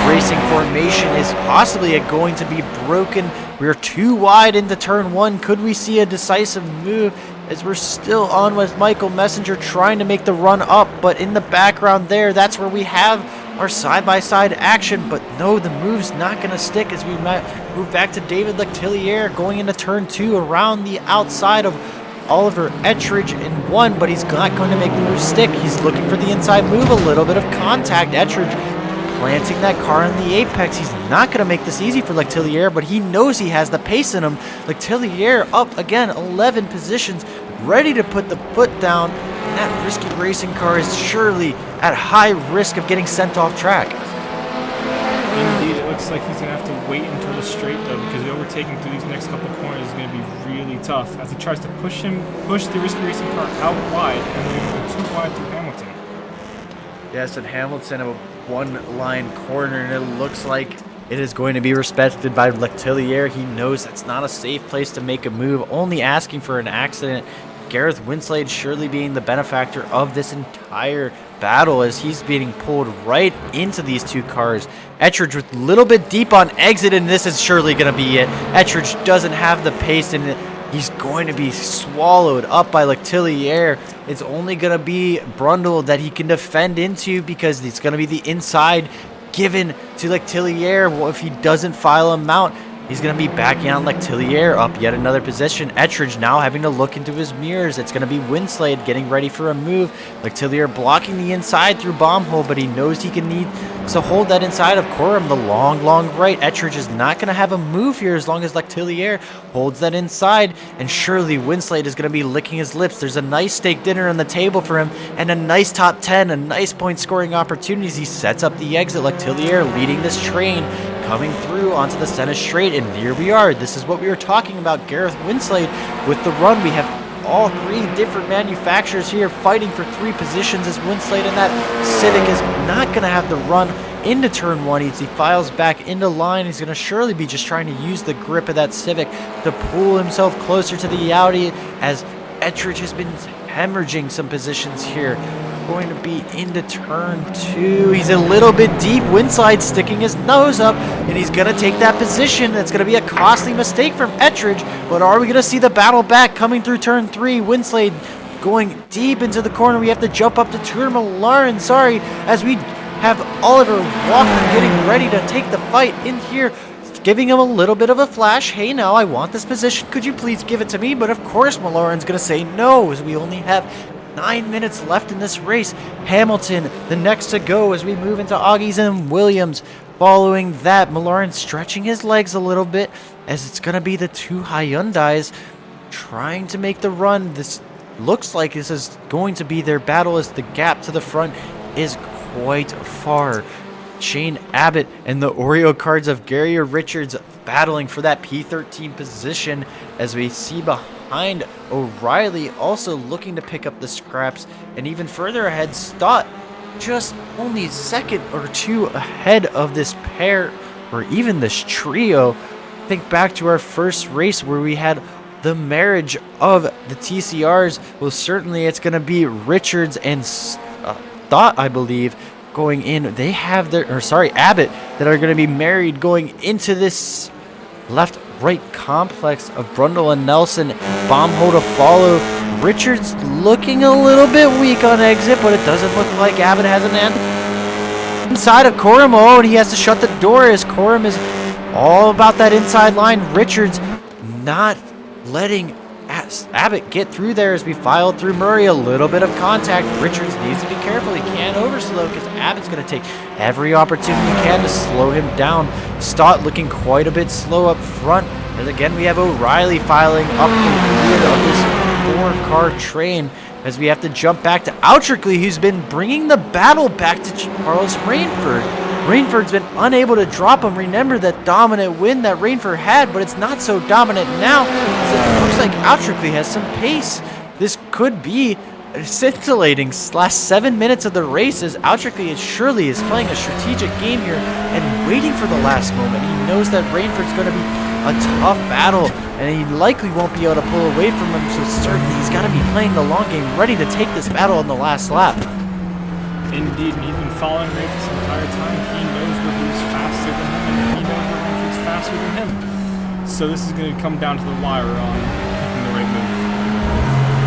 Racing formation is possibly going to be broken. We're too wide into turn 1. Could we see a decisive move? As we're still on with Michael Messenger trying to make the run up, but in the background there, that's where we have our side-by-side action. But no, the move's not going to stick as we move back to David Lectillier going into turn 2 around the outside of Oliver Ettridge in 1, but he's not going to make the move stick. He's looking for the inside move, a little bit of contact. Ettridge planting that car on the apex. He's not going to make this easy for Lectillier, but he knows he has the pace in him. Lectillier up again, 11 positions, ready to put the foot down. And that Risky Racing car is surely at high risk of getting sent off track. Indeed, it looks like he's going to have to wait until the straight, though, because the overtaking through these next couple corners is going to be really tough as he tries to push the Risky Racing car out wide, and they're going to go too wide through Hamilton. Yes, and Hamilton of a one-line corner, and it looks like it is going to be respected by Lectillier. He knows that's not a safe place to make a move, only asking for an accident. Gareth Winslade surely being the benefactor of this entire battle as he's being pulled right into these two cars. Ettridge with a little bit deep on exit, and this is surely going to be it. Ettridge doesn't have the pace, and he's going to be swallowed up by Lectillier. It's only going to be Brundle that he can defend into because it's going to be the inside given to Lectillier. Well, if he doesn't file him out, he's going to be backing out Lectillier up yet another position. Ettridge now having to look into his mirrors. It's going to be Winslade getting ready for a move. Lectillier blocking the inside through bomb hole, but he knows he can need to hold that inside of Corum. The long right. Ettridge is not going to have a move here as long as Lectillier holds that inside, and surely Winslade is going to be licking his lips. There's a nice steak dinner on the table for him and a nice top 10, a nice point scoring opportunities. He sets up the exit. Lectillier leading this train, coming through onto the center straight, and here we are. This is what we were talking about. Gareth Winslade with the run. We have all three different manufacturers here fighting for 3 positions as Winslade and that Civic is not going to have the run into turn 1. As he files back into line, he's going to surely be just trying to use the grip of that Civic to pull himself closer to the Audi as Ettridge has been hemorrhaging some positions here. Going to be into turn 2. He's a little bit deep. Winslade sticking his nose up, and he's going to take that position. That's going to be a costly mistake from Ettridge, but are we going to see the battle back coming through turn 3? Winslade going deep into the corner. We have to jump up to Tudor Malaren, as we have Oliver Walker getting ready to take the fight in here, giving him a little bit of a flash. Hey, now I want this position. Could you please give it to me? But of course, Malaren's going to say no, as we only have 9 minutes left in this race. Hamilton, the next to go as we move into Augies and Williams. Following that, Malaren stretching his legs a little bit as it's going to be the 2 Hyundais trying to make the run. This looks like this is going to be their battle as the gap to the front is quite far. Shane Abbott and the Oreo cards of Gary Richards battling for that P13 position as we see behind O'Reilly also looking to pick up the scraps, and even further ahead Stott just only a second or 2 ahead of this pair or even this trio. Think back to our first race where we had the marriage of the TCRs. Well, certainly it's going to be Richards and Stott, I believe, going in. They have their, Abbott, that are going to be married going into this left-right complex of Brundle and Nelson. Bomb hole to follow. Richards looking a little bit weak on exit, but it doesn't look like Abbott has an end inside of Corum. Oh, and he has to shut the door as Corum is all about that inside line. Richards not letting Abbott get through there as we file through Murray. A little bit of contact. Richards needs to be careful. He can't overslow because Abbott's going to take every opportunity he can to slow him down. Stott looking quite a bit slow up front. And again, we have O'Reilly filing up the rear of this 4-car train as we have to jump back to Outrickley, who's been bringing the battle back to Charles Rainford. Rainford's been unable to drop him. Remember that dominant win that Rainford had, but it's not so dominant now. It looks like Outrickley has some pace. This could be a scintillating last 7 minutes of the race as Outrickley surely is playing a strategic game here and waiting for the last moment. He knows that Rainford's going to be a tough battle, and he likely won't be able to pull away from him, so certainly he's got to be playing the long game, ready to take this battle on the last lap. Indeed, and he's been following Ray this entire time. He knows where he's faster than him, and he knows where Rainford's faster than him. So this is going to come down to the wire on picking the right move.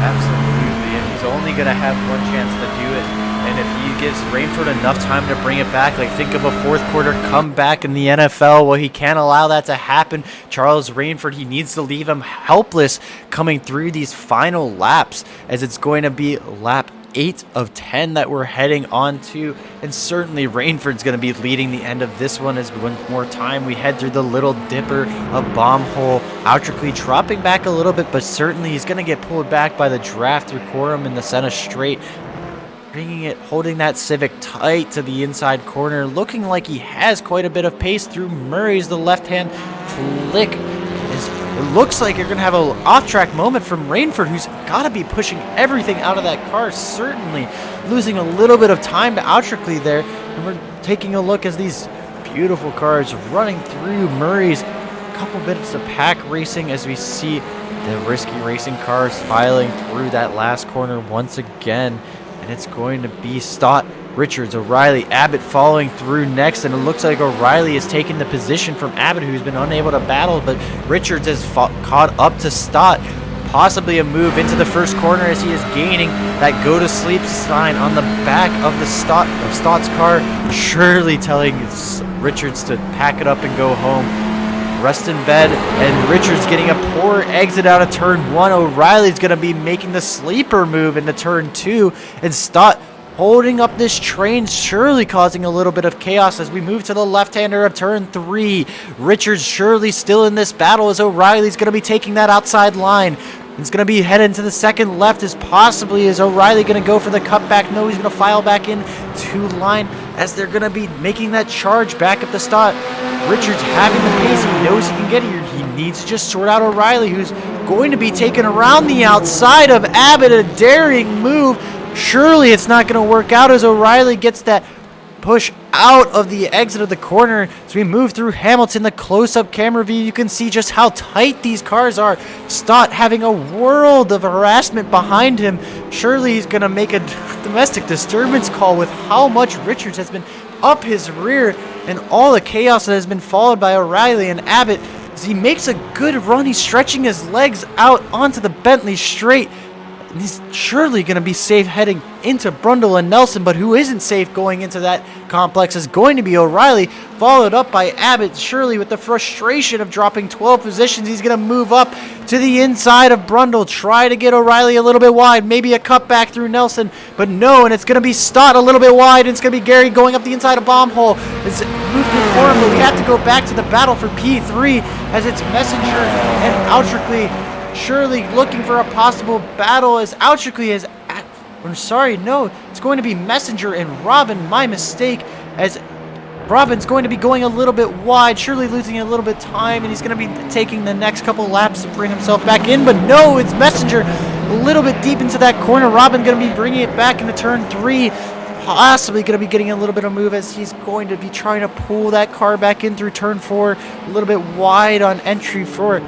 Absolutely, and he's only going to have one chance to do it. And if he gives Rainford enough time to bring it back, like think of a fourth quarter comeback in the NFL, well, he can't allow that to happen. Charles Rainford, he needs to leave him helpless coming through these final laps, as it's going to be lap 8 of 10 that we're heading on to, and certainly Rainford's going to be leading the end of this one as one more time we head through the Little Dipper of Bomb Hole. Outrickley dropping back a little bit, but certainly he's going to get pulled back by the draft through Corum in the center straight, bringing it, holding that Civic tight to the inside corner, looking like he has quite a bit of pace through Murray's the left-hand flick. It looks like you're going to have an off-track moment from Rainford, who's got to be pushing everything out of that car, certainly losing a little bit of time to Outrickley there. And we're taking a look as these beautiful cars running through Murray's couple bits of pack racing as we see the risky racing cars filing through that last corner once again. And it's going to be Stott, Richards, O'Reilly, Abbott following through next. And it looks like O'Reilly is taking the position from Abbott, who's been unable to battle. But Richards has caught up to Stott. Possibly a move into the first corner as he is gaining that go to sleep sign on the back of the Stott's car, surely telling Richards to pack it up and go home. Rest in bed, and Richards getting a poor exit out of turn 1. O'Reilly's going to be making the sleeper move into turn 2, and Stott holding up this train, surely causing a little bit of chaos as we move to the left-hander of turn 3. Richards surely still in this battle as O'Reilly's going to be taking that outside line. He's going to be heading to the second left as possibly is O'Reilly going to go for the cutback. No, he's going to file back in to line as they're going to be making that charge back up the Stott. Richards having the pace. He knows he can get here. He needs to just sort out O'Reilly, who's going to be taken around the outside of Abbott. A daring move. Surely it's not going to work out as O'Reilly gets that push out of the exit of the corner. As we move through Hamilton, the close-up camera view, you can see just how tight these cars are. Stott having a world of harassment behind him. Surely he's going to make a domestic disturbance call with how much Richards has been up his rear and all the chaos that has been followed by O'Reilly and Abbott. As he makes a good run, he's stretching his legs out onto the Bentley straight. And he's surely going to be safe heading into Brundle and Nelson, but who isn't safe going into that complex is going to be O'Reilly, followed up by Abbott. Surely with the frustration of dropping 12 positions, he's going to move up to the inside of Brundle, try to get O'Reilly a little bit wide, maybe a cutback through Nelson, but no, and it's going to be Stott a little bit wide, and it's going to be Gary going up the inside of Bomb Hole. It's moved through Forum, but we have to go back to the battle for P3 as it's Messenger and Outrickley surely looking for a possible battle as Outrickley is it's going to be Messenger and Robin, my mistake, as Robin's going to be going a little bit wide, surely losing a little bit of time, and he's going to be taking the next couple laps to bring himself back in, but no, it's Messenger a little bit deep into that corner. Robin going to be bringing it back into turn 3, possibly going to be getting a little bit of move as he's going to be trying to pull that car back in through turn 4, a little bit wide on entry for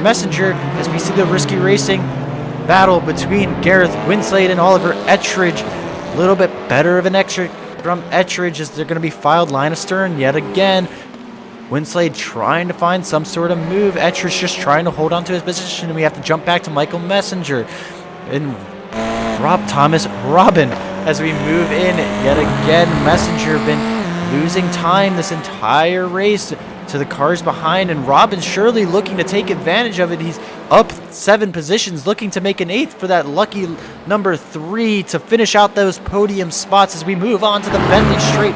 Messenger as we see the risky racing battle between Gareth Winslade and Oliver Ettridge. A little bit better of an exit from Ettridge as they're going to be filed line astern yet again. Winslade trying to find some sort of move. Ettridge just trying to hold on to his position, and we have to jump back to Michael Messenger and Robin as we move in yet again. Messenger been losing time this entire race to the cars behind, and Robin surely looking to take advantage of it. He's up 7 positions, looking to make an 8th for that lucky number 3 to finish out those podium spots as we move on to the Bentley straight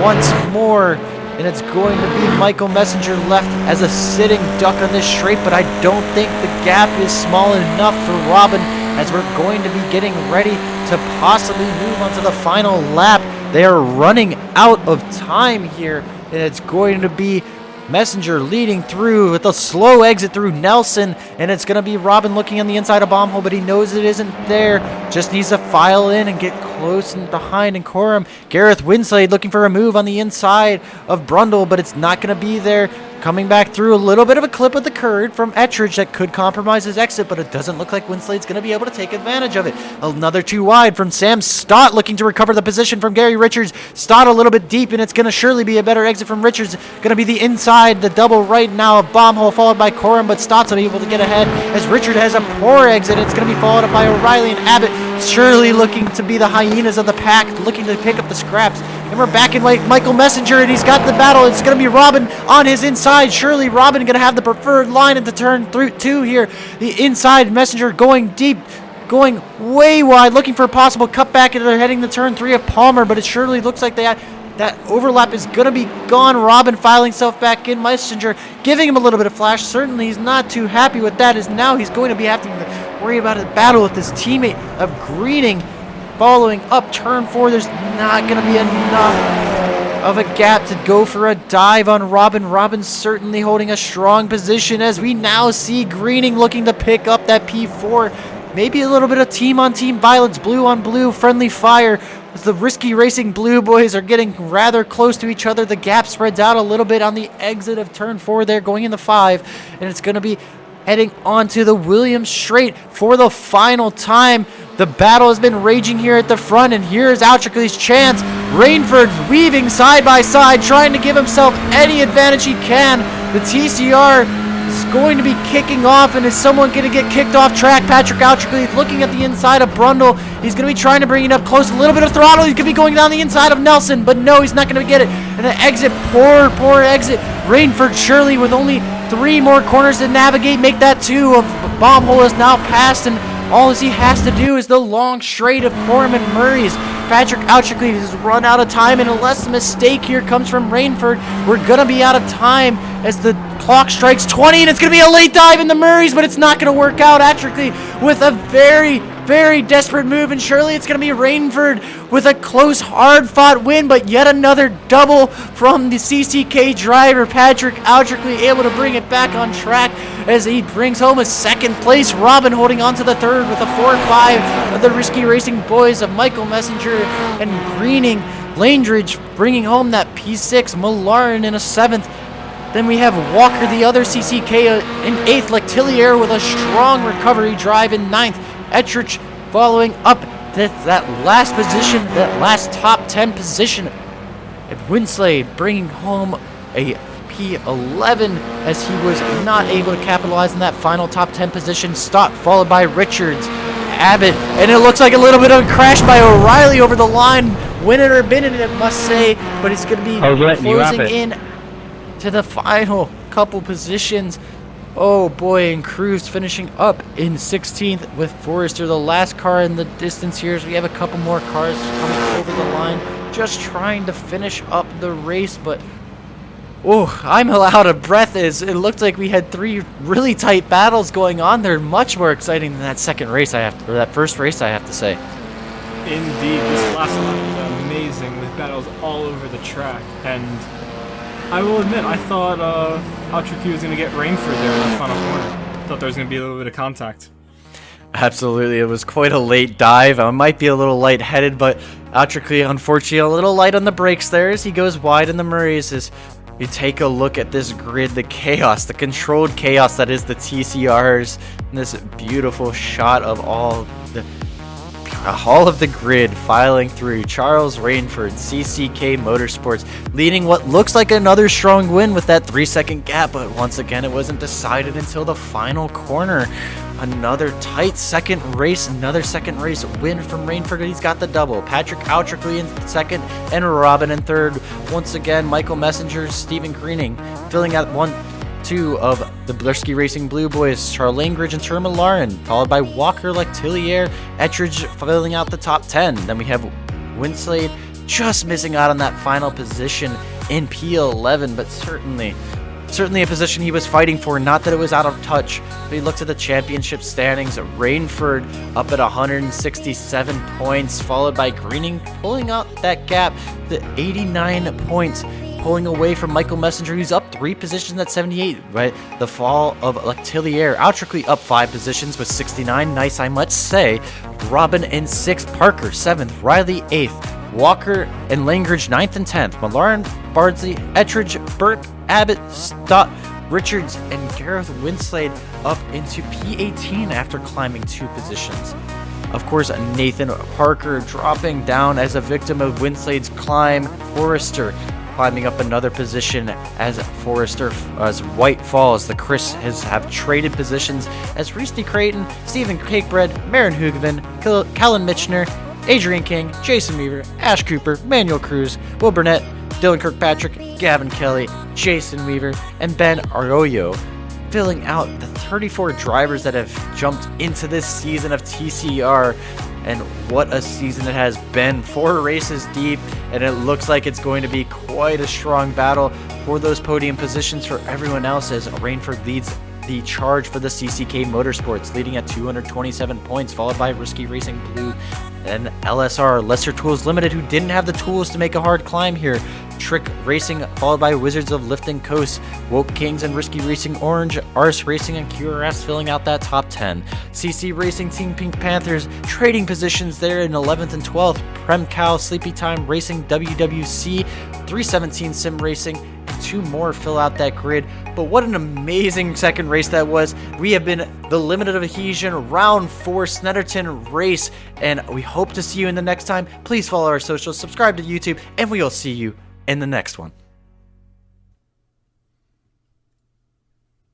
once more. And it's going to be Michael Messenger left as a sitting duck on this straight, but I don't think the gap is small enough for Robin as we're going to be getting ready to possibly move on to the final lap. They are running out of time here, and it's going to be Messenger leading through with a slow exit through Nelson, and it's going to be Robin looking on the inside of Bomb Hole, but he knows it isn't there. Just needs to file in and get close and behind in Coram. Gareth Winslade looking for a move on the inside of Brundle, but it's not going to be there. Coming back through a little bit of a clip of the curd from Ettridge that could compromise his exit, but it doesn't look like Winslade's going to be able to take advantage of it. Another 2 wide from Sam Stott looking to recover the position from Gary Richards. Stott a little bit deep, and it's going to surely be a better exit from Richards. Going to be the inside, the double right now of Bomb Hole, followed by Coram, but Stott's able to get ahead as Richard has a poor exit. It's going to be followed up by O'Reilly and Abbott, surely looking to be the hyenas of the pack, looking to pick up the scraps. And we're back in Michael Messenger, and he's got the battle. It's going to be Robin on his inside. Surely Robin going to have the preferred line into turn 2 here. The inside Messenger going deep, going way wide, looking for a possible cutback, and they're heading to turn 3 of Palmer, but it surely looks like that overlap is going to be gone. Robin filing himself back in. Messenger giving him a little bit of flash. Certainly he's not too happy with that, as now he's going to be having to worry about a battle with his teammate of Greening. Following up turn 4, there's not going to be enough of a gap to go for a dive on Robin. Robin's certainly holding a strong position as we now see Greening looking to pick up that P4. Maybe a little bit of team-on-team violence, blue-on-blue, friendly fire. As the Risky Racing Blue Boys are getting rather close to each other, the gap spreads out a little bit on the exit of turn 4 there, going into 5, and it's going to be heading onto the Williams straight for the final time. The battle has been raging here at the front, and here's Altrickley's chance. Rainford's weaving side by side, trying to give himself any advantage he can. The TCR is going to be kicking off, and is someone going to get kicked off track? Patrick Altrickley looking at the inside of Brundle. He's going to be trying to bring it up close, a little bit of throttle. He's going to be going down the inside of Nelson, but no, he's not going to get it. And an exit, poor exit. Rainford Shirley with only 3 more corners to navigate, make that 2 of Bob Hole is now passed, and all he has to do is the long straight of Coram and Murray's. Patrick Altrickley has run out of time, and unless a mistake here comes from Rainford, we're going to be out of time as the clock strikes 20, and it's going to be a late dive in the Murrays, but it's not going to work out. Altrickley with a very desperate move, and surely it's going to be Rainford with a close, hard-fought win, but yet another double from the CCK driver. Patrick Altrickley able to bring it back on track as he brings home a 2nd place. Robin holding on to the 3rd with a 4-5 of the Risky Racing Boys of Michael Messenger and Greening. Landridge bringing home that P6. Malarin in a 7th. Then we have Walker, the other CCK, in 8th. Lectillier with a strong recovery drive in 9th. Ettrich following up that last position, that last top 10 position. And Winslade bringing home a P11 as he was not able to capitalize on that final top 10 position. Stott followed by Richards, Abbott, and it looks like a little bit of a crash by O'Reilly over the line. Win it or bin it, it must say, but it's going to be closing in to the final couple positions. Oh boy, and Cruz finishing up in 16th with Forrester, the last car in the distance here, as we have a couple more cars coming over the line, just trying to finish up the race. But oh, I'm out of breath as it looked like we had 3 really tight battles going on there. Much more exciting than that that first race, I have to say. Indeed, this last one was amazing with battles all over the track, and I will admit, I thought Altrickley was going to get Rainford there in the final corner. Thought there was going to be a little bit of contact. Absolutely, it was quite a late dive. I might be a little lightheaded, but Altrickley, unfortunately, a little light on the brakes there as he goes wide in the Murrays. As you take a look at this grid, the chaos, the controlled chaos that is the TCRs, and this beautiful shot of all of the grid filing through. Charles Rainford, CCK Motorsports, leading what looks like another strong win with that 3-second gap, but once again it wasn't decided until the final corner. Another tight another second race win from Rainford. He's got the double. Patrick Altrickley in 2nd and Robin in 3rd. Once again, Michael Messenger, Stephen Greening filling out 1-2 of the Risky Racing Blue Boys, Charlene Gridge and Terma Lauren, followed by Walker, Lectillier, Ettridge filling out the top 10. Then we have Winslade just missing out on that final position in P11, but certainly a position he was fighting for, not that it was out of touch. But he looked at the championship standings. Rainford up at 167 points, followed by Greening pulling out that gap to 89 points, pulling away from Michael Messenger, who's up 3 positions at 78, right? The fall of Lectillier. Altrickley up 5 positions with 69. Nice, I must say. Robin in 6th. Parker 7th. Riley 8th. Walker and Langridge 9th and 10th. Malaran, Bardsley, Ettridge, Burke, Abbott, Stott, Richards, and Gareth Winslade up into P18 after climbing 2 positions. Of course, Nathan Parker dropping down as a victim of Winslade's climb. Forrester climbing up another position as White falls. The Chris have traded positions as Reese Creighton, Stephen Cakebread, Marin Hoogovan, Callan Mitchner, Adrian King, Jason Weaver, Ash Cooper, Manuel Cruz, Will Burnett, Dylan Kirkpatrick, Gavin Kelly, Jason Weaver, and Ben Arroyo, filling out the 34 drivers that have jumped into this season of TCR. And what a season it has been. 4 races deep, and it looks like it's going to be quite a strong battle for those podium positions for everyone else, as Rainford leads the charge for the CCK Motorsports, leading at 227 points, followed by Risky Racing Blue and LSR, Lesser Tools Limited, who didn't have the tools to make a hard climb here. Trick Racing, followed by Wizards of Lifting Coast, Woke Kings and Risky Racing Orange, Ars Racing and QRS filling out that top 10. CC Racing, Team Pink Panthers trading positions there in 11th and 12th. Prem Cow, Sleepy Time Racing, WWC, 317 Sim Racing, and 2 more fill out that grid. But what an amazing second race that was. We have been the Limited Adhesion Round 4 Snetterton race, and we hope to see you in the next time. Please follow our socials, subscribe to YouTube, and we will see you in the next one.